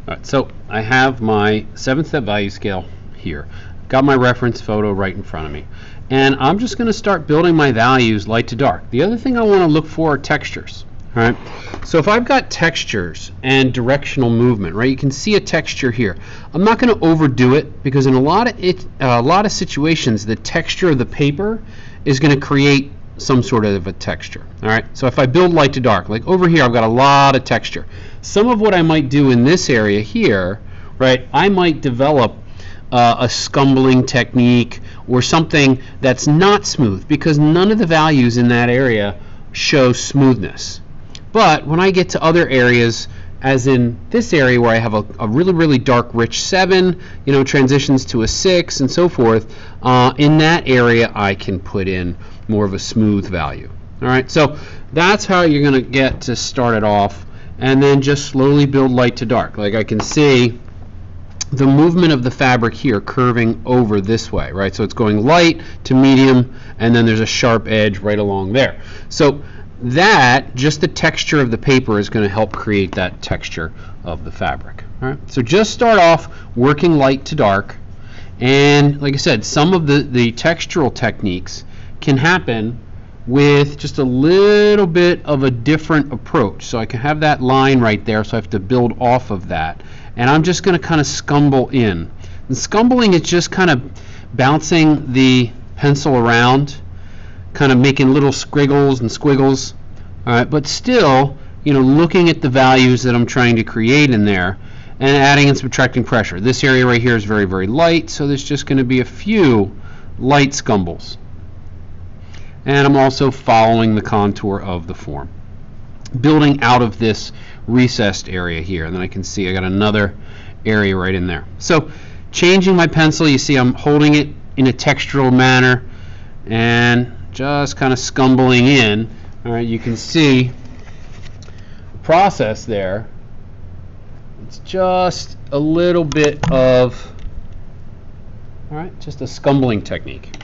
All right, so I have my 7-step value scale here. Got my reference photo right in front of me. And I'm just going to start building my values light to dark. The other thing I want to look for are textures. All right, so if I've got textures and directional movement, right, you can see a texture here. I'm not going to overdo it because in a lot of situations, the texture of the paper is going to create some sort of a texture. All right, so if I build light to dark, like over here, I've got a lot of texture. Some of what I might do in this area here, right, I might develop a scumbling technique or something that's not smooth because none of the values in that area show smoothness. But when I get to other areas, as in this area where I have a really, really dark, rich 7, you know, transitions to a 6 and so forth, in that area I can put in more of a smooth value. All right, so that's how you're going to get to start it off, and then just slowly build light to dark. Like I can see the movement of the fabric here curving over this way, right? So it's going light to medium, and then there's a sharp edge right along there. So that, just the texture of the paper is going to help create that texture of the fabric. All right, so just start off working light to dark, and like I said, some of the textural techniques can happen with just a little bit of a different approach. So I can have that line right there, so I have to build off of that, and I'm just going to kind of scumble in. And scumbling is just kind of bouncing the pencil around, kind of making little squiggles and squiggles, all right, but still, you know, looking at the values that I'm trying to create in there and adding and subtracting pressure. This area right here is very, very light, so there's just going to be a few light scumbles. And I'm also following the contour of the form, building out of this recessed area here, and then I can see I got another area right in there. So changing my pencil, you see I'm holding it in a textural manner and just kind of scumbling in. All right, you can see the process there. It's just a little bit of, all right, just a scumbling technique.